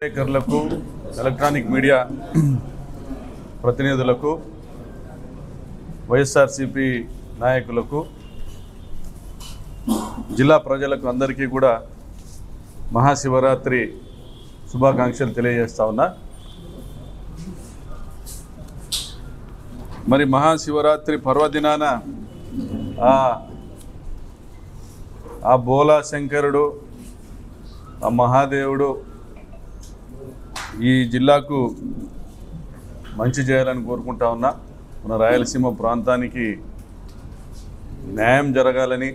విలేకరులకు electronic media ప్రతినిధులకు వైఎస్ఆర్సీపీ నాయకులకు జిల్లా ప్రజలకు అందరికీ కూడా మహాశివరాత్రి శుభాకాంక్షలు తెలియజేస్తా ఉన్నా। మరి మహాశివరాత్రి పర్వదినాన ఆ బోలా శంకరుడు ఆ మహాదేవుడు ఈ జిల్లాకు మంచి చేయాలని కోరుకుంటా ఉన్నా। మన రాయలసీమ ప్రాంతానికి న్యాయం జరగాలని,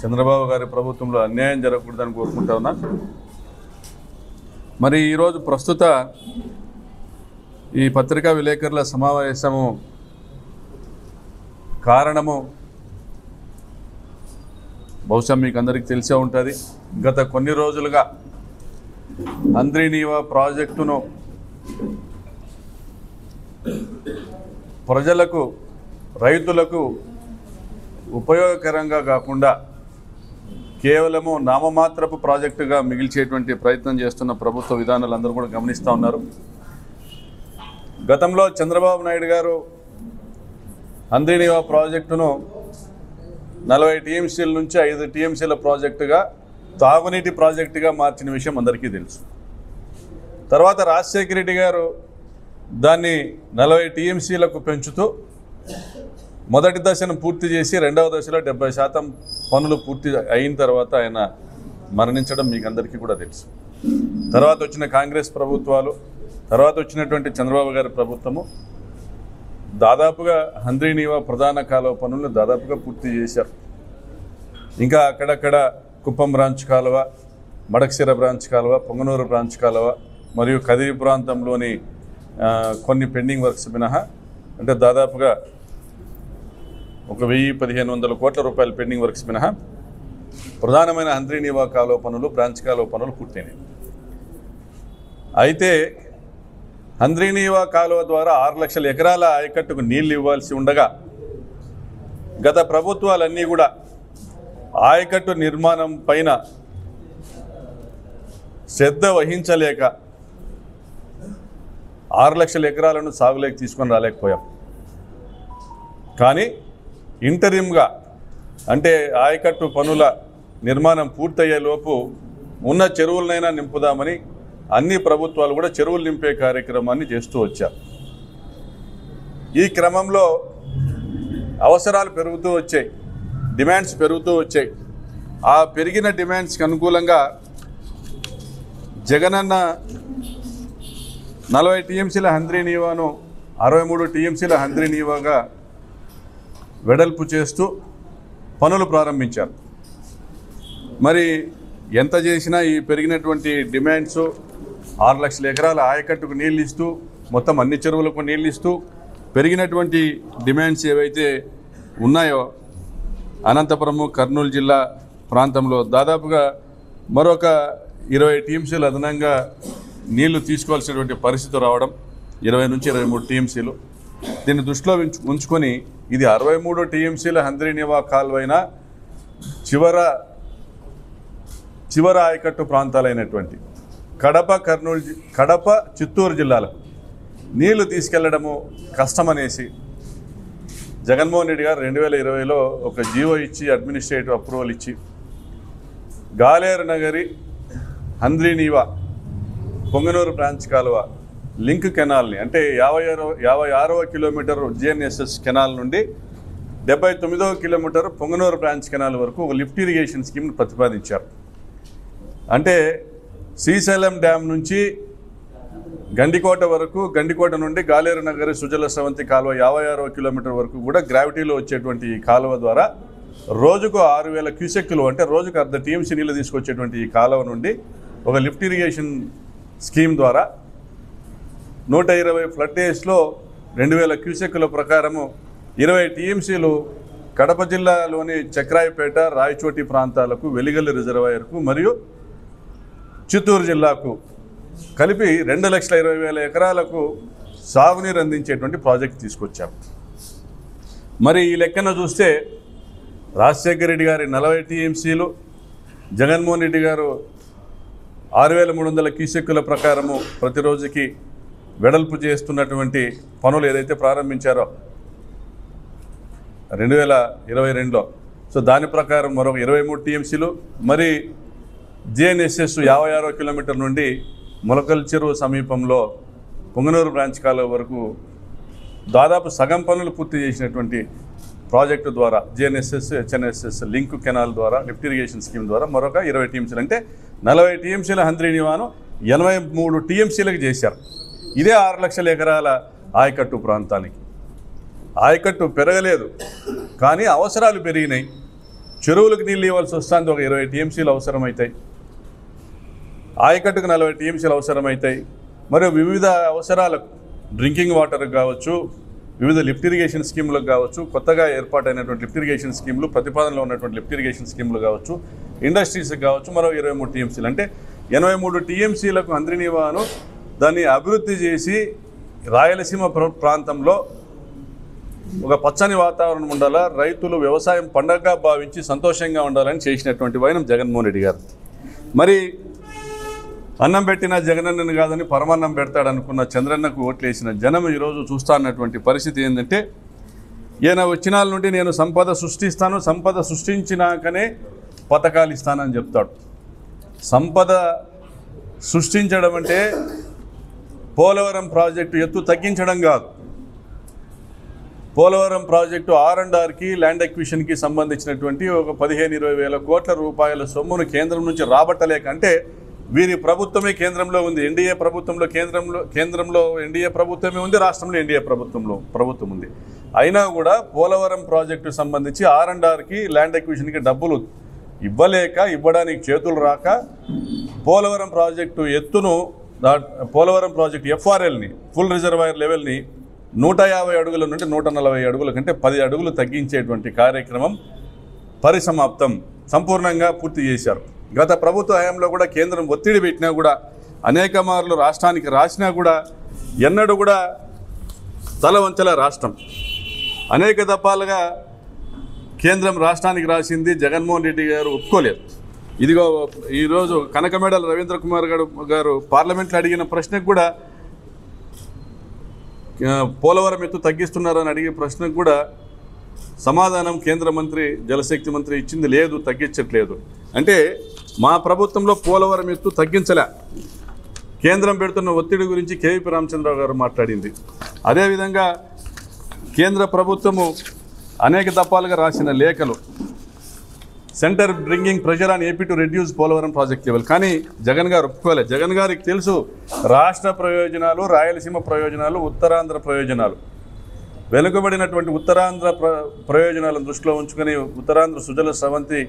చంద్రబాబు గారి ప్రభుత్వంలో అన్యాయం జరగకూడదని కోరుకుంటా ఉన్నా। మరి ఈరోజు ప్రస్తుత ఈ పత్రికా విలేకరుల సమావేశము కారణము బహుశా మీకు అందరికీ తెలిసే ఉంటుంది। గత కొన్ని రోజులుగా హంద్రీనీవా ప్రాజెక్టును ప్రజలకు, రైతులకు ఉపయోగకరంగా కాకుండా కేవలము నామమాత్రపు ప్రాజెక్టుగా మిగిల్చేటువంటి ప్రయత్నం చేస్తున్న ప్రభుత్వ విధానాలు అందరూ కూడా గమనిస్తూ ఉన్నారు। గతంలో చంద్రబాబు నాయుడు గారు హంద్రీనీవా ప్రాజెక్టును 40 టీఎంసీల నుంచి 5 టీఎంసీల ప్రాజెక్టుగా, తాగునీటి ప్రాజెక్టుగా మార్చిన విషయం అందరికీ తెలుసు। తర్వాత రాజశేఖర రెడ్డి గారు దాన్ని 40 టీఎంసీలకు పెంచుతూ మొదటి దశను పూర్తి చేసి రెండవ దశలో 70% పనులు పూర్తి అయిన తర్వాత ఆయన మరణించడం మీకు అందరికీ కూడా తెలుసు। తర్వాత వచ్చిన కాంగ్రెస్ ప్రభుత్వాలు, తర్వాత వచ్చినటువంటి చంద్రబాబు గారి ప్రభుత్వము దాదాపుగా హంద్రీనీవా ప్రధాన కాలువ పనులను దాదాపుగా పూర్తి చేశారు। ఇంకా అక్కడక్కడ కుప్పం బ్రాంచ్ కాలువ, మడకశిర బ్రాంచ్ కాలువ, పొంగనూరు బ్రాంచ్ కాలువ మరియు కదిరి ప్రాంతంలోని కొన్ని పెండింగ్ వర్క్స్ మినహా అంటే దాదాపుగా 1000-1500 కోట్ల రూపాయల పెండింగ్ వర్క్స్ మినహా ప్రధానమైన హంద్రీనీవా కాలువ పనులు, బ్రాంచ్ కాలువ పనులు పూర్తయినాయి। అయితే హంద్రీనీవా కాలువ ద్వారా 6 లక్షల ఎకరాల ఆయకట్టుకు నీళ్లు ఇవ్వాల్సి ఉండగా గత ప్రభుత్వాలన్నీ కూడా ఆయకట్టు నిర్మాణం పైన శ్రద్ధ వహించలేక 6 లక్షల ఎకరాలను సాగులోకి తీసుకొని రాలేకపోయాం। కానీ ఇంటరిమ్గా అంటే ఆయకట్టు పనుల నిర్మాణం పూర్తయ్యేలోపు ఉన్న చెరువులనైనా నింపుదామని అన్ని ప్రభుత్వాలు కూడా చెరువులు నింపే కార్యక్రమాన్ని చేస్తూ వచ్చారు। ఈ క్రమంలో అవసరాలు పెరుగుతూ వచ్చాయి, డిమాండ్స్ పెరుగుతూ వచ్చాయి। ఆ పెరిగిన డిమాండ్స్కి అనుకూలంగా జగనన్న 40 టీఎంసీల హంద్రీనీవాను 63 టీఎంసీల హంద్రీనీవాగా వెడల్పు చేస్తూ పనులు ప్రారంభించారు। మరి ఎంత చేసినా ఈ పెరిగినటువంటి డిమాండ్స్ 6 లక్షల ఎకరాల ఆయకట్టుకు నీళ్ళు ఇస్తూ, మొత్తం అన్ని చెరువులకు నీళ్ళు ఇస్తూ పెరిగినటువంటి డిమాండ్స్ ఏవైతే ఉన్నాయో అనంతపురము, కర్నూలు జిల్లా ప్రాంతంలో దాదాపుగా మరొక 20 టీఎంసీలు అదనంగా నీళ్లు తీసుకోవాల్సినటువంటి పరిస్థితి రావడం, 20 నుంచి 23 టీఎంసీలు। దీన్ని దృష్టిలో ఉంచుకొని ఇది 63 టీఎంసీల హంద్రీనీవా కాలువైన చివర ఆయకట్టు ప్రాంతాలైనటువంటి కడప, చిత్తూరు జిల్లాలకు నీళ్లు తీసుకెళ్లడము కష్టమనేసి జగన్మోహన్ రెడ్డి గారు 2020లో ఒక జీవో ఇచ్చి, అడ్మినిస్ట్రేటివ్ అప్రూవల్ ఇచ్చి గాలేరు నగరి హంద్రీనీవా పొంగనూరు బ్రాంచ్ కాలువ లింక్ కెనాల్ని అంటే 56వ కిలోమీటర్ జిఎన్ఎస్ఎస్ కెనాల్ నుండి 79వ కిలోమీటర్ పొంగనూరు బ్రాంచ్ కెనాల్ వరకు ఒక లిఫ్ట్ ఇరిగేషన్ స్కీమ్ని ప్రతిపాదించారు। అంటే శ్రీశైలం డ్యామ్ నుంచి గండికోట వరకు, గండికోట నుండి గాలేరు నగరి సుజల స్రవంతి కాలువ 56వ కిలోమీటర్ వరకు కూడా గ్రావిటీలో వచ్చేటువంటి ఈ కాలువ ద్వారా రోజుకు 6000 క్యూసెక్కులు అంటే రోజుకు 1/2 టీఎంసీ నీళ్ళు తీసుకొచ్చేటువంటి ఈ కాలువ నుండి ఒక లిఫ్ట్ ఇరిగేషన్ స్కీమ్ ద్వారా 120 ఫ్లడ్ డేస్లో 2000 క్యూసెక్కుల ప్రకారము 20 టీఎంసీలు కడప జిల్లాలోని చక్రాయపేట, రాయచోటి ప్రాంతాలకు, వెలిగల్లి రిజర్వాయర్కు మరియు చిత్తూరు జిల్లాకు కలిపి 2,20,000 ఎకరాలకు సాగునీరు అందించేటువంటి ప్రాజెక్ట్ తీసుకొచ్చారు। మరి ఈ లెక్కన చూస్తే రాజశేఖర రెడ్డి గారి 40 టీఎంసీలు, జగన్మోహన్ రెడ్డి గారు 6300 క్యూసెక్కుల ప్రకారము ప్రతిరోజుకి వెడల్పు చేస్తున్నటువంటి పనులు ఏదైతే ప్రారంభించారో 2022లో, సో దాని ప్రకారం మరొక 23 టీఎంసీలు, మరి జేఎన్ఎస్ఎస్ 56 కిలోమీటర్ల నుండి మొలకల్ చెరువు సమీపంలో పొంగనూరు బ్రాంచ్ కాలువ వరకు దాదాపు సగం పనులు పూర్తి చేసినటువంటి ప్రాజెక్టు ద్వారా జేఎన్ఎస్ఎస్ హెచ్ఎన్ఎస్ఎస్ లింక్ కెనాల్ ద్వారా లిఫ్ట్ ఇరిగేషన్ స్కీమ్ ద్వారా మరొక 20 టీఎంసీలు, అంటే 40 టీఎంసీల హంద్రీనివాను 83 టీఎంసీలకు చేశారు. ఇదే 6 లక్షల ఎకరాల ఆయకట్టు ప్రాంతానికి. ఆయకట్టు పెరగలేదు కానీ అవసరాలు పెరిగినాయి. చెరువులకు నీళ్ళు ఇవ్వాల్సి వస్తుంది, ఒక 20 టీఎంసీలు అవసరమవుతాయి. ఆయకట్టుకు 40 టీఎంసీలు అవసరమవుతాయి. మరియు వివిధ అవసరాలకు డ్రింకింగ్ వాటర్కి కావచ్చు, వివిధ లిఫ్ట్ ఇరిగేషన్ స్కీములకు కావచ్చు, కొత్తగా ఏర్పాటైనటువంటి లిఫ్ట్ ఇరిగేషన్ స్కీములు, ప్రతిపాదనలో ఉన్నటువంటి లిఫ్ట్ ఇరిగేషన్ స్కీములు కావచ్చు, ఇండస్ట్రీస్కి కావచ్చు, మరో 23 టీఎంసీలు, అంటే 83 టీఎంసీలకు హంద్రీనివాను దాన్ని అభివృద్ధి చేసి రాయలసీమ ప్రాంతంలో ఒక పచ్చని వాతావరణం ఉండాలా, రైతులు వ్యవసాయం పండగగా భావించి సంతోషంగా ఉండాలని చేసినటువంటి వైనం జగన్మోహన్ రెడ్డి గారు. మరి అన్నం పెట్టిన జగనన్నను కాదని పరమాన్నం పెడతాడనుకున్న చంద్రన్నకు ఓట్లేసిన జనం ఈరోజు చూస్తా అన్నటువంటి పరిస్థితి ఏంటంటే, ఈయన వచ్చినాల నుండి నేను సంపద సృష్టిస్తాను, సంపద సృష్టించినాకనే పథకాలు ఇస్తానని చెప్తాడు. సంపద సృష్టించడం అంటే పోలవరం ప్రాజెక్టు ఎత్తు తగ్గించడం కాదు. పోలవరం ప్రాజెక్టు R&Rకి ల్యాండ్ ఎక్విజిషన్కి సంబంధించినటువంటి ఒక 15-20 వేల కోట్ల రూపాయల సొమ్మును కేంద్రం నుంచి రాబట్టలేక, అంటే వీరి ప్రభుత్వమే కేంద్రంలో ఉంది, ఎన్డీఏ ప్రభుత్వంలో కేంద్రంలో ఎన్డీఏ ప్రభుత్వమే ఉంది, రాష్ట్రంలో ఎన్డీఏ ప్రభుత్వం ఉంది. అయినా కూడా పోలవరం ప్రాజెక్టు సంబంధించి R&Rకి ల్యాండ్ ఎక్విజిషన్కి డబ్బులు ఇవ్వడానికి చేతులు రాక పోలవరం ప్రాజెక్టు ఎత్తును, పోలవరం ప్రాజెక్టు FRLని ఫుల్ రిజర్వాయర్ లెవెల్ని 150 అడుగుల నుండి 140 అడుగుల కంటే 10 అడుగులు తగ్గించేటువంటి కార్యక్రమం పరిసమాప్తం, సంపూర్ణంగా పూర్తి చేశారు. గత ప్రభుత్వ హయాంలో కూడా కేంద్రం ఒత్తిడి పెట్టినా కూడా, అనేక మార్లు రాష్ట్రానికి రాసినా కూడా ఎన్నడూ కూడా తల వంచల రాష్ట్రం. అనేక దఫాలుగా కేంద్రం రాష్ట్రానికి రాసింది జగన్మోహన్ రెడ్డి గారు ఒప్పుకోలేదు. ఇదిగో ఈరోజు కనకమేడల రవీంద్ర కుమార్ గారు పార్లమెంట్లో అడిగిన ప్రశ్నకు కూడా, పోలవరం ఎత్తు తగ్గిస్తున్నారని అడిగే ప్రశ్నకు కూడా సమాధానం కేంద్ర మంత్రి, జలశక్తి మంత్రి ఇచ్చింది లేదు, తగ్గించట్లేదు. అంటే మా ప్రభుత్వంలో పోలవరం ఎత్తు తగ్గించలే, కేంద్రం పెడుతున్న ఒత్తిడి గురించి కేవీపీ రామచంద్రరావు గారు మాట్లాడింది. అదేవిధంగా కేంద్ర ప్రభుత్వము అనేక దఫాలుగా రాసిన లేఖలు, centre bringing pressure on AP to reduce Polavaram project level, కానీ జగన్ గారు ఒప్పుకోలేదు. జగన్ గారికి తెలుసు రాష్ట్ర ప్రయోజనాలు, రాయలసీమ ప్రయోజనాలు, ఉత్తరాంధ్ర ప్రయోజనాలు, వెనుకబడినటువంటి ఉత్తరాంధ్ర ప్రయోజనాలను దృష్టిలో ఉంచుకొని ఉత్తరాంధ్ర సుజల స్రవంతి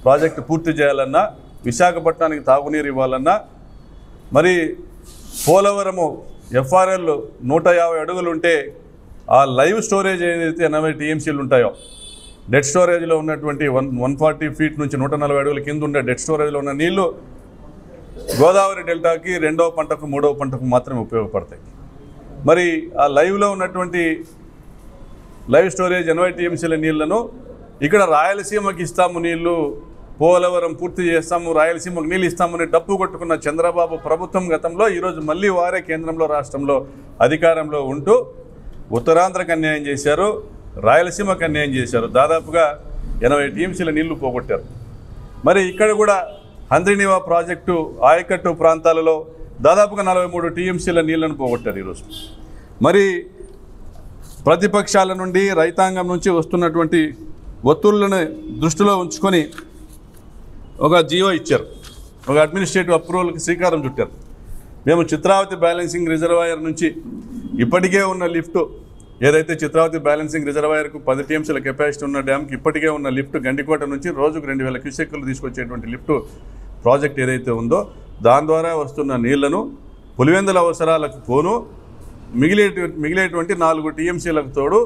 ప్రాజెక్టు పూర్తి చేయాలన్నా, విశాఖపట్నానికి తాగునీరు ఇవ్వాలన్నా, మరి పోలవరము FRL 150 అడుగులు ఉంటే ఆ లైవ్ స్టోరేజ్ ఏదైతే 80 టీఎంసీలు ఉంటాయో, డెడ్ స్టోరేజ్లో ఉన్నటువంటి 140 ఫీట్ నుంచి 140 అడుగుల కింద ఉండే డెడ్ స్టోరేజ్లో ఉన్న నీళ్లు గోదావరి డెల్టాకి 2వ పంటకు 3వ పంటకు మాత్రమే ఉపయోగపడతాయి. మరి ఆ లైవ్లో ఉన్నటువంటి లైవ్ స్టోరేజ్ 80 టీఎంసీల నీళ్లను ఇక్కడ రాయలసీమకి ఇస్తాము, నీళ్లు పోలవరం పూర్తి చేస్తాము, రాయలసీమకు నీళ్ళు ఇస్తామని డప్పు కొట్టుకున్న చంద్రబాబు ప్రభుత్వం గతంలో ఈరోజు మళ్ళీ వారే కేంద్రంలో రాష్ట్రంలో అధికారంలో ఉంటూ ఉత్తరాంధ్రకు అన్యాయం చేశారు, రాయలసీమకు అన్యాయం చేశారు. దాదాపుగా 80 టీఎంసీల నీళ్లు పోగొట్టారు. మరి ఇక్కడ కూడా హంద్రీనివా ప్రాజెక్టు ఆయకట్టు ప్రాంతాలలో దాదాపుగా 43 టీఎంసీల నీళ్లను పోగొట్టారు ఈరోజు. మరి ప్రతిపక్షాల నుండి, రైతాంగం నుంచి వస్తున్నటువంటి ఒత్తిళ్లను దృష్టిలో ఉంచుకొని ఒక జీవో ఇచ్చారు, ఒక అడ్మినిస్ట్రేటివ్ అప్రూవల్కి శ్రీకారం చుట్టారు. మేము చిత్రావతి బ్యాలెన్సింగ్ రిజర్వాయర్ నుంచి ఇప్పటికే ఉన్న లిఫ్ట్, ఏదైతే చిత్రావతి బ్యాలెన్సింగ్ రిజర్వాయర్కు 10 టీఎంసీల కెపాసిటీ ఉన్న డ్యామ్కి ఇప్పటికే ఉన్న లిఫ్ట్ గండికోట నుంచి రోజుకు 2000 క్యూసెక్కులు తీసుకొచ్చేటువంటి లిఫ్ట్ ప్రాజెక్ట్ ఏదైతే ఉందో దాని ద్వారా వస్తున్న నీళ్లను పులివెందుల అవసరాలకు పోను మిగిలేటువంటి 4 టీఎంసీలకు తోడు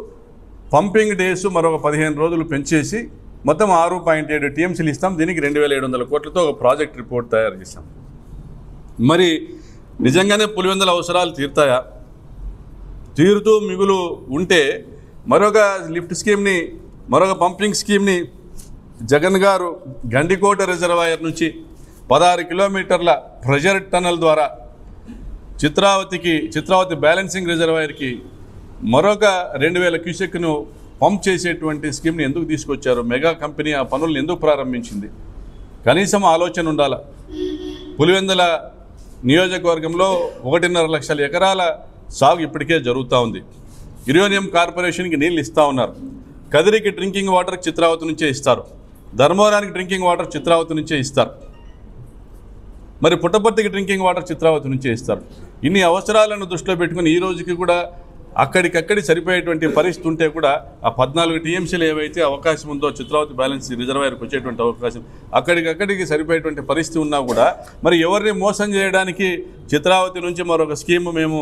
పంపింగ్ డేస్ మరొక 15 రోజులు పెంచేసి మొత్తం 6.7 టీఎంసీలు ఇస్తాం. దీనికి 2700 కోట్లతో ఒక ప్రాజెక్ట్ రిపోర్ట్ తయారు చేశాం. మరి నిజంగానే పులివెందుల అవసరాలు తీరుతాయా? తీరుతూ మిగులు ఉంటే మరొక లిఫ్ట్ స్కీమ్ని, మరొక పంపింగ్ స్కీమ్ని జగన్ గారు గండికోట రిజర్వాయర్ నుంచి 16 కిలోమీటర్ల ప్రెషర్ టన్నల్ ద్వారా చిత్రావతి బ్యాలెన్సింగ్ రిజర్వాయర్కి మరొక 2000 క్యూసెక్ను పంప్ చేసేటువంటి స్కీమ్ని ఎందుకు తీసుకొచ్చారు? మెగా కంపెనీ ఆ పనులను ఎందుకు ప్రారంభించింది? కనీసం ఆలోచన ఉండాల. పులివెందుల నియోజకవర్గంలో 1.5 లక్షల ఎకరాల సాగు ఇప్పటికే జరుగుతూ ఉంది. యురేనియం కార్పొరేషన్కి నీళ్ళు ఇస్తూ ఉన్నారు. కదిరికి డ్రింకింగ్ వాటర్ చిత్రావతి నుంచే ఇస్తారు. ధర్మవరానికి డ్రింకింగ్ వాటర్ చిత్రావతి నుంచే ఇస్తారు. మరి పుట్టపర్తికి డ్రింకింగ్ వాటర్ చిత్రావతి నుంచే ఇస్తారు. ఇన్ని అవసరాలను దృష్టిలో పెట్టుకుని ఈ రోజుకి కూడా అక్కడికక్కడి సరిపోయేటువంటి పరిస్థితి ఉంటే కూడా ఆ 14 టీఎంసీలు ఏవైతే అవకాశం ఉందో చిత్రావతి బ్యాలెన్స్ రిజర్వాయర్కి వచ్చేటువంటి అవకాశం అక్కడికక్కడికి సరిపోయేటువంటి పరిస్థితి ఉన్నా కూడా మరి ఎవరిని మోసం చేయడానికి చిత్రావతి నుంచి మరొక స్కీమ్ మేము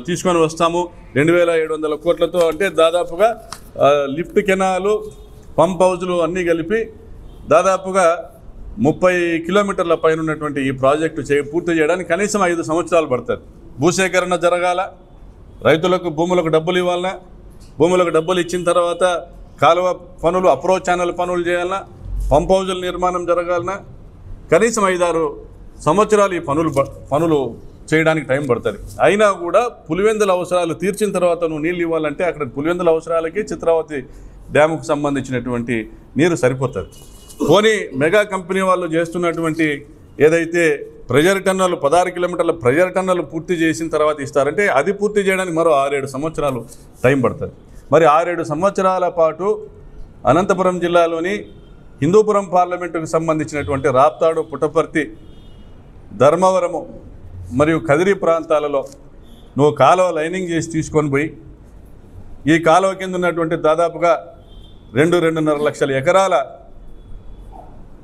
తీసుకొని వస్తాము 2700 కోట్లతో, అంటే దాదాపుగా లిఫ్ట్ కెనాలు పంప్ హౌజులు అన్నీ కలిపి దాదాపుగా 30 కిలోమీటర్ల పైన ఉన్నటువంటి ఈ ప్రాజెక్టు పూర్తి చేయడానికి కనీసం 5 సంవత్సరాలు పడుతుంది. భూసేకరణ జరగాల, రైతులకు భూములకు డబ్బులు ఇవ్వాలన్నా, భూములకు డబ్బులు ఇచ్చిన తర్వాత కాలువ పనులు అప్రోచ్ ఛానల్ పనులు చేయాలన్నా, పంప్ హౌజుల నిర్మాణం జరగాలన్నా కనీసం 5-6 సంవత్సరాలు ఈ పనులు చేయడానికి టైం పడుతుంది. అయినా కూడా పులివెందుల అవసరాలు తీర్చిన తర్వాత నువ్వు నీళ్ళు ఇవ్వాలంటే అక్కడ పులివెందుల అవసరాలకి చిత్రావతి డ్యాముకు సంబంధించినటువంటి నీరు సరిపోతుంది. పోనీ మెగా కంపెనీ వాళ్ళు చేస్తున్నటువంటి ఏదైతే ప్రెషర్ టన్నల్ 16 కిలోమీటర్ల ప్రెషర్ టన్నల్ పూర్తి చేసిన తర్వాత ఇస్తారంటే అది పూర్తి చేయడానికి మరో 6-7 సంవత్సరాలు టైం పడుతుంది. మరి 6-7 సంవత్సరాల పాటు అనంతపురం జిల్లాలోని హిందూపురం పార్లమెంటుకు సంబంధించినటువంటి రాప్తాడు, పుట్టపర్తి, ధర్మవరము మరియు కదిరి ప్రాంతాలలో నువ్వు కాలువ లైనింగ్ చేసి తీసుకొని పోయి ఈ కాలువ కింద ఉన్నటువంటి దాదాపుగా 2-2.5 లక్షల ఎకరాల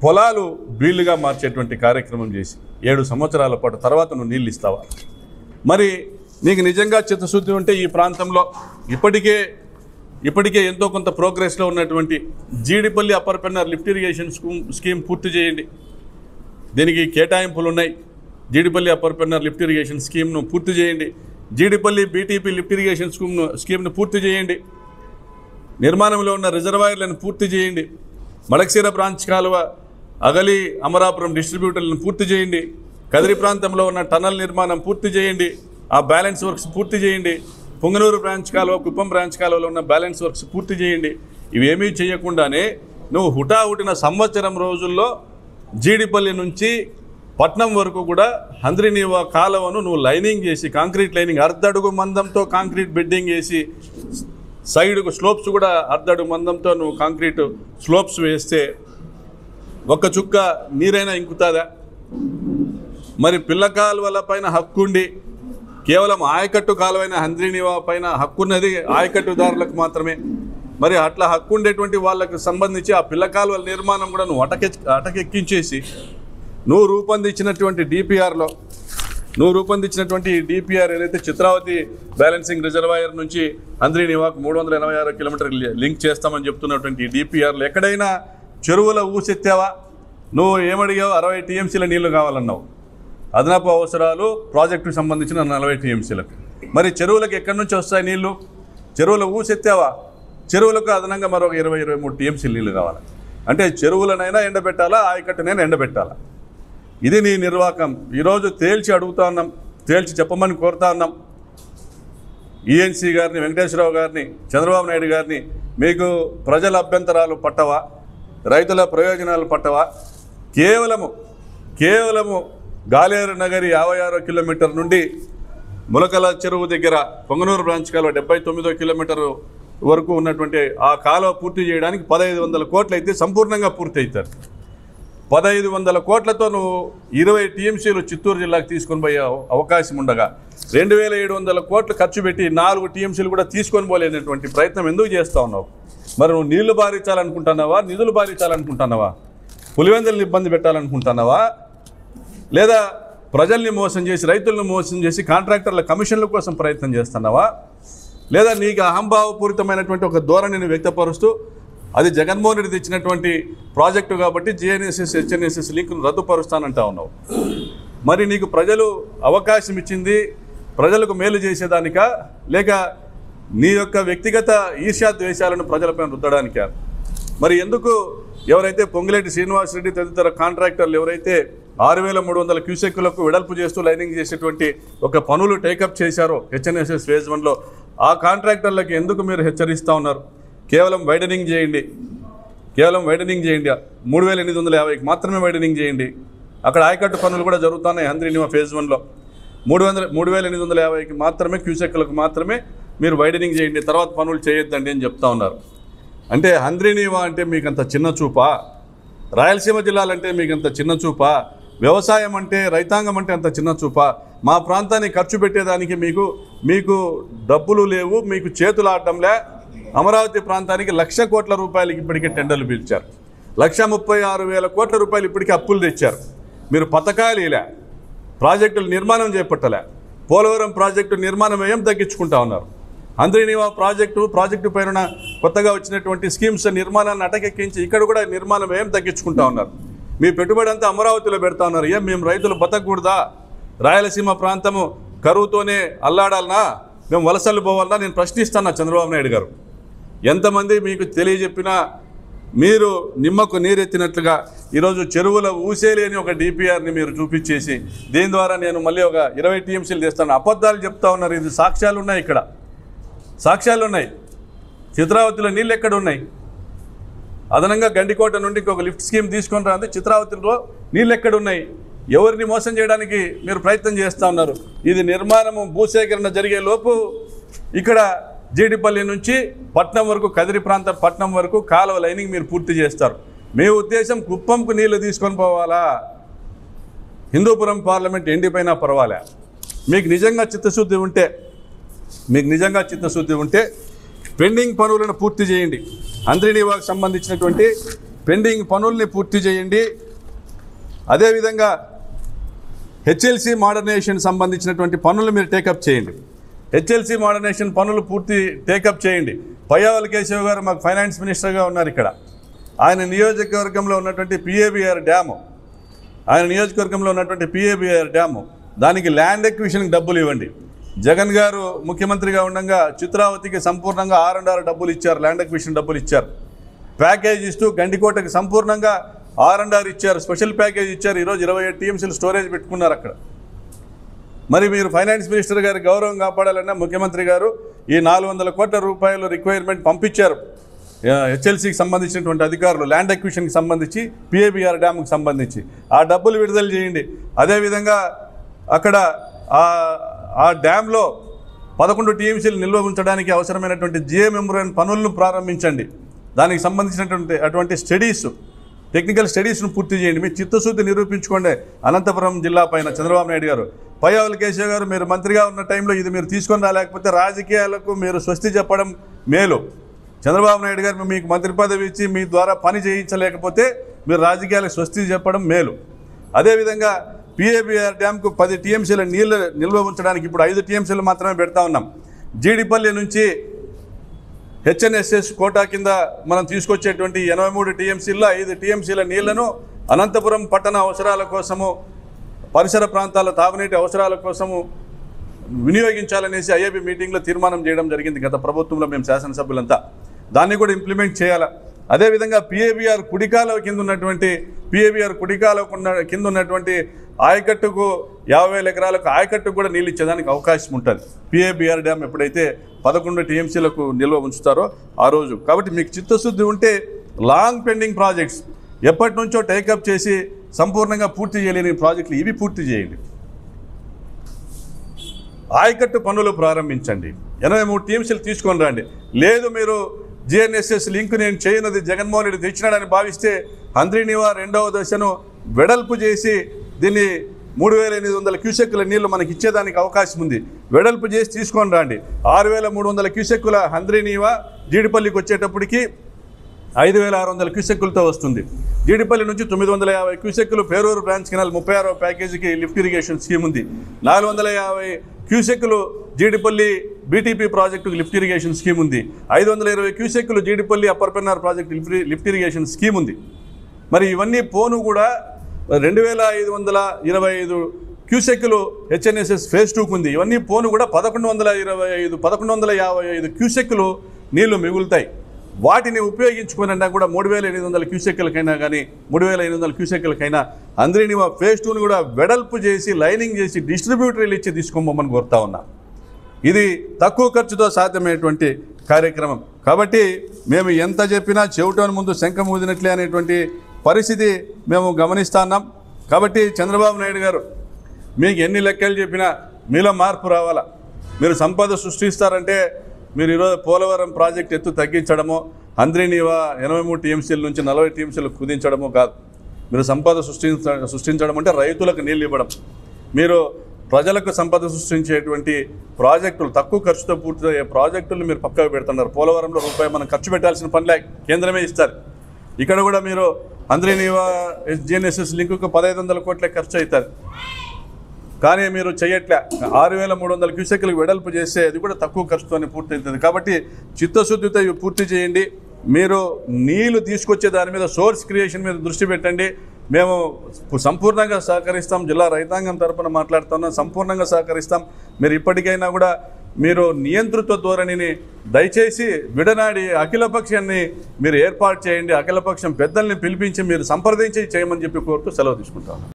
పొలాలు బీళ్లుగా మార్చేటువంటి కార్యక్రమం చేసి 7 సంవత్సరాల పాటు తర్వాత నువ్వు నీళ్ళు ఇస్తావా? మరి నీకు నిజంగా చిత్తశుద్ధి ఉంటే ఈ ప్రాంతంలో ఇప్పటికే ఎంతో కొంత ప్రోగ్రెస్లో ఉన్నటువంటి Jeedipalli upper Pennar lift irrigation scheme పూర్తి చేయండి. దీనికి కేటాయింపులు ఉన్నాయి. Jeedipalli upper Pennar lift irrigation స్కీమ్ను పూర్తి చేయండి. జీడిపల్లి బీటీపీ లిఫ్ట్ ఇరిగేషన్ స్కీమ్ను పూర్తి చేయండి. నిర్మాణంలో ఉన్న రిజర్వాయర్లను పూర్తి చేయండి. మడక్సీర బ్రాంచ్ కాలువ, అగలి అమరాపురం డిస్ట్రిబ్యూటర్లను పూర్తి చేయండి. కదిరి ప్రాంతంలో ఉన్న టన్నల్ నిర్మాణం పూర్తి చేయండి. ఆ బ్యాలెన్స్ వర్క్స్ పూర్తి చేయండి. పొంగనూరు బ్రాంచ్ కాలువ, కుప్పం బ్రాంచ్ కాలువలో ఉన్న బ్యాలెన్స్ వర్క్స్ పూర్తి చేయండి. ఇవేమీ చేయకుండానే నువ్వు హుటాహుటిన సంవత్సరం రోజుల్లో జీడిపల్లి నుంచి పట్నం వరకు కూడా హంద్రీనీవా కాలువను నువ్వు లైనింగ్ చేసి కాంక్రీట్ లైనింగ్ 1/2 అడుగు మందంతో కాంక్రీట్ బెడ్డింగ్ వేసి సైడ్కు స్లోప్స్ కూడా 1/2 అడుగు మందంతో నువ్వు కాంక్రీట్ స్లోప్స్ వేస్తే ఒక్క చుక్క నీరైనా ఇంకుతుందా? మరి పిల్ల కాలువల పైన హక్కుండి కేవలం ఆయకట్టు కాలువైన హంద్రీనీవా పైన హక్కున్నది ఆయకట్టుదారులకు మాత్రమే. మరి అట్లా హక్కు ఉండేటువంటి వాళ్ళకు సంబంధించి ఆ పిల్ల కాలువల నిర్మాణం కూడా నువ్వు అటకెక్కించేసి నువ్వు రూపొందించినటువంటి డిపిఆర్ ఏదైతే చిత్రావతి బ్యాలెన్సింగ్ రిజర్వాయర్ నుంచి హంద్రీనీవాకు 386 కిలోమీటర్లు లింక్ చేస్తామని చెప్తున్నటువంటి డిపిఆర్లు ఎక్కడైనా చెరువుల ఊసెత్తావా? నువ్వు ఏమడిగావు? 60 టీఎంసీల నీళ్లు కావాలన్నావు. అదనపు అవసరాలు ప్రాజెక్టుకు సంబంధించిన 40 టీఎంసీలకు. మరి చెరువులకు ఎక్కడి నుంచి వస్తాయి నీళ్లు? చెరువుల ఊసెత్తావా? చెరువులకు అదనంగా మరొక 20-23 టీఎంసీలు నీళ్లు కావాలి. అంటే చెరువులనైనా ఎండబెట్టాలా, ఆయకట్టునైనా ఎండబెట్టాలా? ఇది నీ నిర్వాహకం. ఈరోజు తేల్చి అడుగుతా ఉన్నాం, తేల్చి చెప్పమని కోరుతా ఉన్నాం. ఈఎన్సీ గారిని, వెంకటేశ్వరరావు గారిని, చంద్రబాబు నాయుడు గారిని, మీకు ప్రజల అభ్యంతరాలు పట్టవా? రైతుల ప్రయోజనాలు పట్టవా? కేవలము గాలేరు నగరి 56 కిలోమీటర్ నుండి ములకల చెరువు దగ్గర పొంగనూరు బ్రాంచ్ కాలువ 79 కిలోమీటర్ వరకు ఉన్నటువంటి ఆ కాలువ పూర్తి చేయడానికి 1500 కోట్లు అయితే సంపూర్ణంగా పూర్తి అవుతారు. 1500 కోట్లతో నువ్వు 20 టీఎంసీలు చిత్తూరు జిల్లాకు తీసుకొని పోయే అవకాశం ఉండగా 2700 కోట్లు ఖర్చు పెట్టి 4 టీఎంసీలు కూడా తీసుకొని పోలేనటువంటి ప్రయత్నం ఎందుకు చేస్తూ ఉన్నావు? మరి నువ్వు నీళ్లు బారించాలనుకుంటున్నావా, నిధులు బారించాలనుకుంటున్నావా, పులివెందులను ఇబ్బంది పెట్టాలనుకుంటున్నావా, లేదా ప్రజల్ని మోసం చేసి రైతులను మోసం చేసి కాంట్రాక్టర్ల కమిషన్ల కోసం ప్రయత్నం చేస్తున్నావా, లేదా నీకు అహంభావపూరితమైనటువంటి ఒక ధోరణిని వ్యక్తపరుస్తూ అది జగన్మోహన్ రెడ్డి తెచ్చినటువంటి ప్రాజెక్టు కాబట్టి జిఎన్ఎస్ఎస్ హెచ్ఎన్ఎస్ఎస్ లింక్ను రద్దుపరుస్తానంటా ఉన్నావు. మరి నీకు ప్రజలు అవకాశం ఇచ్చింది ప్రజలకు మేలు చేసేదానికా, లేక నీ యొక్క వ్యక్తిగత ఈర్ష్యాద్వేషాలను ప్రజలపైన రుద్దడానికా? మరి ఎందుకు ఎవరైతే పొంగులేటి శ్రీనివాసరెడ్డి తదితర కాంట్రాక్టర్లు ఎవరైతే 6,300 క్యూసెక్కులకు వెడల్పు చేస్తూ లైనింగ్ చేసేటువంటి ఒక పనులు టేకప్ చేశారో హెచ్ఎన్ఎస్ఎస్ ఫేజ్ 1లో ఆ కాంట్రాక్టర్లకు ఎందుకు మీరు హెచ్చరిస్తూ ఉన్నారు? కేవలం వైడనింగ్ చేయండి, 3,850కి మాత్రమే వైడనింగ్ చేయండి. అక్కడ ఆయకట్టు పనులు కూడా జరుగుతున్నాయి హంద్రీనివా ఫేజ్ 1లో. 3,850కి మాత్రమే క్యూసెక్కులకు మాత్రమే మీరు వైడనింగ్ చేయండి, తర్వాత పనులు చేయొద్దండి అని చెప్తా ఉన్నారు. అంటే హంద్రీనివా అంటే మీకు అంత చిన్న చూపా? రాయలసీమ జిల్లాలంటే మీకు అంత చిన్న చూపా? వ్యవసాయం అంటే, రైతాంగం అంటే అంత చిన్న చూపా? మా ప్రాంతాన్ని ఖర్చు పెట్టేదానికి మీకు డబ్బులు లేవు, మీకు చేతులు ఆడటంలే. అమరావతి ప్రాంతానికి 1,00,000 కోట్ల రూపాయలకి ఇప్పటికే టెండర్లు పిలిచారు. 1,36,000 కోట్ల రూపాయలు ఇప్పటికే అప్పులు తెచ్చారు. మీరు పథకాలు ఇలా ప్రాజెక్టులు నిర్మాణం చేపట్టలే. పోలవరం ప్రాజెక్టు నిర్మాణం ఏం తగ్గించుకుంటా ఉన్నారు. హంద్రీనివా ప్రాజెక్టు పైన కొత్తగా వచ్చినటువంటి స్కీమ్స్ నిర్మాణాన్ని అటకెక్కించి ఇక్కడ కూడా నిర్మాణం ఏం తగ్గించుకుంటా ఉన్నారు. మీ పెట్టుబడి అంతా అమరావతిలో పెడతా ఉన్నారు. ఏం మేము రైతులు బతకూడదా? రాయలసీమ ప్రాంతము కరువుతోనే అల్లాడాలనా? మేము వలసలు పోవాలన్నా? నేను ప్రశ్నిస్తున్నా చంద్రబాబు నాయుడు గారు. ఎంతమంది మీకు తెలియజెప్పినా మీరు నిమ్మకు నీరెత్తినట్లుగా ఈరోజు చెరువుల ఊసేలేని ఒక డిపిఆర్ని మీరు చూపించేసి దీని ద్వారా నేను మళ్ళీ ఒక 20 టీఎంసీలు తెస్తాను అబద్ధాలు చెప్తా ఉన్నారు. ఇది సాక్ష్యాలు ఉన్నాయి, ఇక్కడ సాక్ష్యాలు ఉన్నాయి. చిత్రావతిలో నీళ్ళు ఎక్కడ ఉన్నాయి? అదనంగా గండికోట నుండి ఇంకొక లిఫ్ట్ స్కీమ్ తీసుకొని రాంది. చిత్రావతిలో నీళ్ళు ఎక్కడ ఉన్నాయి? ఎవరిని మోసం చేయడానికి మీరు ప్రయత్నం చేస్తూ ఉన్నారు. ఇది నిర్మాణము భూసేకరణ జరిగే లోపు ఇక్కడ జీడిపల్లి నుంచి పట్నం వరకు, కదిరి ప్రాంత పట్నం వరకు కాలువ లైనింగ్ మీరు పూర్తి చేస్తారు. మీ ఉద్దేశం కుప్పంకు నీళ్లు తీసుకొని పోవాలా? హిందూపురం పార్లమెంట్ ఎండిపోయినా పర్వాలే. మీకు నిజంగా చిత్తశుద్ధి ఉంటే పెండింగ్ పనులను పూర్తి చేయండి. హంద్రీనివాకు సంబంధించినటువంటి పెండింగ్ పనుల్ని పూర్తి చేయండి. అదేవిధంగా హెచ్ఎల్సి మోడర్నైజేషన్ సంబంధించినటువంటి పనులు మీరు టేకప్ చేయండి. హెచ్ఎల్సి మోడర్నైజేషన్ పనులు పూర్తి టేకప్ చేయండి. పయ్యావుల కేశవ్ గారు మాకు ఫైనాన్స్ మినిస్టర్గా ఉన్నారు. ఇక్కడ ఆయన నియోజకవర్గంలో ఉన్నటువంటి పిఏబిఆర్ డ్యాము దానికి ల్యాండ్ ఎక్విజిషన్కి డబ్బులు ఇవ్వండి. జగన్ గారు ముఖ్యమంత్రిగా ఉండగా చిత్రావతికి సంపూర్ణంగా R&R డబ్బులు ఇచ్చారు, ల్యాండ్ ఎక్విజిషన్ డబ్బులు ఇచ్చారు. ప్యాకేజ్ ఇస్తూ గండికోటకి సంపూర్ణంగా R&R ఇచ్చారు, స్పెషల్ ప్యాకేజ్ ఇచ్చారు. ఈరోజు 27 టీఎంసీలు స్టోరేజ్ పెట్టుకున్నారు అక్కడ. మరి మీరు ఫైనాన్స్ మినిస్టర్ గారి గౌరవం కాపాడాలన్నా ముఖ్యమంత్రి గారు ఈ 400 కోట్ల రూపాయలు రిక్వైర్మెంట్ పంపించారు హెచ్ఎల్సీకి సంబంధించినటువంటి అధికారులు, ల్యాండ్ ఎక్విజిషన్కి సంబంధించి, పిఏబిఆర్ డ్యామ్కి సంబంధించి ఆ డబ్బులు విడుదల చేయండి. అదేవిధంగా అక్కడ ఆ డ్యాంలో 11 టీఎంసీలు నిల్వ ఉంచడానికి అవసరమైనటువంటి జిఎంఎంఆర్ఎన్ పనులను ప్రారంభించండి. దానికి సంబంధించినటువంటి టెక్నికల్ స్టడీస్ను పూర్తి చేయండి. మీ చిత్తశుద్ధి నిరూపించుకోండి. అనంతపురం జిల్లా పైన చంద్రబాబు నాయుడు గారు, పయ్యావుల కేశవ్ గారు మీరు మంత్రిగా ఉన్న టైంలో ఇది మీరు తీసుకొని రాలేకపోతే రాజకీయాలకు మీరు స్వస్తి చెప్పడం మేలు. చంద్రబాబు నాయుడు గారు మీకు మంత్రి పదవి ఇచ్చి మీ ద్వారా పని చేయించలేకపోతే మీరు రాజకీయాలకు స్వస్తి చెప్పడం మేలు. అదేవిధంగా పిఏబిఆర్ డ్యామ్కు 10 టీఎంసీల నీళ్ళు నిల్వ ఉంచడానికి ఇప్పుడు 5 టీఎంసీలు మాత్రమే పెడతా ఉన్నాం. జీడిపల్లి నుంచి హెచ్ఎన్ఎస్ఎస్ కోటా కింద మనం తీసుకొచ్చేటువంటి 83 టీఎంసీల్లో 5 టీఎంసీల నీళ్లను అనంతపురం పట్టణ అవసరాల కోసము, పరిసర ప్రాంతాల తాగునీటి అవసరాల కోసము వినియోగించాలనేసి ఐఏబీ మీటింగ్లో తీర్మానం చేయడం జరిగింది గత ప్రభుత్వంలో. మేము శాసనసభ్యులంతా దాన్ని కూడా ఇంప్లిమెంట్ చేయాలి. అదేవిధంగా పిఏబిఆర్ కుడికాలువ కింద ఉన్నటువంటి ఆయకట్టుకు 50,000 ఎకరాలకు ఆయకట్టుకు కూడా నీళ్ళు ఇచ్చేదానికి అవకాశం ఉంటుంది. పిఏబిఆర్ డ్యామ్ ఎప్పుడైతే 11 టీఎంసీలకు నిల్వ ఉంచుతారో ఆ రోజు. కాబట్టి మీకు చిత్తశుద్ధి ఉంటే లాంగ్ పెండింగ్ ప్రాజెక్ట్స్ ఎప్పటి నుంచో టేకప్ చేసి సంపూర్ణంగా పూర్తి చేయలేని ప్రాజెక్టులు ఇవి పూర్తి చేయండి. ఆయకట్టు పనులు ప్రారంభించండి. 83 టీఎంసీలు తీసుకొని రండి. లేదు మీరు జిఎన్ఎస్ఎస్ లింక్ నేను చేయనది జగన్మోహన్ రెడ్డి తెచ్చినాడని భావిస్తే హంద్రీనివా 2వ దశను వెడల్పు చేసి దీన్ని 3,800 క్యూసెక్కుల నీళ్లు మనకి ఇచ్చేదానికి అవకాశం ఉంది. వెడల్పు చేసి తీసుకొని రండి. 6,300 క్యూసెక్కుల హంద్రీనివా జీడిపల్లికి వచ్చేటప్పటికి 5,600 క్యూసెక్కులతో వస్తుంది. జీడిపల్లి నుంచి 950 క్యూసెక్కులు పేరూరు బ్రాంచ్ కెనాల్ 36వ ప్యాకేజీకి లిఫ్ట్ ఇరిగేషన్ స్కీమ్ ఉంది. 450 క్యూసెక్కులు జీడిపల్లి బీటీపీ ప్రాజెక్టుకు లిఫ్ట్ ఇరిగేషన్ స్కీమ్ ఉంది. 520 క్యూసెక్కులు Jeedipalli upper Pennar project lift irrigation scheme ఉంది. మరి ఇవన్నీ పోను కూడా 2,525 క్యూసెక్కులు హెచ్ఎన్ఎస్ఎస్ ఫేజ్ 2కు ఉంది. ఇవన్నీ పోను కూడా 1,155 క్యూసెక్కులు నీళ్లు మిగులుతాయి. వాటిని ఉపయోగించుకున్నా కూడా 3,800 క్యూసెక్కులకైనా కానీ 3,800 క్యూసెక్కులకైనా అంద్రినివా ఫేజ్ 2ని కూడా వెడల్పు చేసి లైనింగ్ చేసి డిస్ట్రిబ్యూటర్లు ఇచ్చి తీసుకోమని కోరుతా ఉన్నా. ఇది తక్కువ ఖర్చుతో సాధ్యమైనటువంటి కార్యక్రమం. కాబట్టి మేము ఎంత చెప్పినా చెవిటోని ముందు శంఖం ఊదినట్లే అనేటువంటి పరిస్థితి మేము గమనిస్తున్నాం. కాబట్టి చంద్రబాబు నాయుడు గారు మీకు ఎన్ని లెక్కలు చెప్పినా మీలో మార్పు రావాలా. మీరు సంపద సృష్టిస్తారంటే మీరు ఈరోజు పోలవరం ప్రాజెక్ట్ ఎత్తు తగ్గించడమో అంద్రినివా 83 టీఎంసీల నుంచి 40 టీఎంసీలకు కుదించడమో కాదు. మీరు సంపద సృష్టించడం అంటే రైతులకు నీళ్ళు ఇవ్వడం. మీరు ప్రజలకు సంపద సృష్టించేటువంటి ప్రాజెక్టులు తక్కువ ఖర్చుతో పూర్తయ్యే ప్రాజెక్టులు మీరు పక్కకు పెడుతున్నారు. పోలవరంలో రూపాయి మనం ఖర్చు పెట్టాల్సిన పనిలే కేంద్రమే ఇస్తారు. ఇక్కడ కూడా మీరు అంద్రినివా GNSS లింకుకు 1,500 కోట్ల ఖర్చు అవుతుంది. కానీ మీరు చేయట్లే. 6,300 క్యూసెక్లకు వెడల్పు చేస్తే అది కూడా తక్కువ ఖర్చుతోనే పూర్తి అవుతుంది. కాబట్టి చిత్తశుద్ధితో ఇవి పూర్తి చేయండి. మీరు నీళ్లు తీసుకొచ్చే దాని మీద సోర్స్ క్రియేషన్ మీద దృష్టి పెట్టండి. మేము సంపూర్ణంగా సహకరిస్తాం. జిల్లా రైతాంగం తరపున మాట్లాడుతున్నాం, సంపూర్ణంగా సహకరిస్తాం. మీరు ఇప్పటికైనా కూడా మీరు నియంతృత్వ ధోరణిని దయచేసి విడనాడి అఖిలపక్షాన్ని మీరు ఏర్పాటు చేయండి. అఖిలపక్షం పెద్దల్ని పిలిపించి మీరు సంప్రదించి చేయమని చెప్పి కోరుతూ సెలవు తీసుకుంటాం.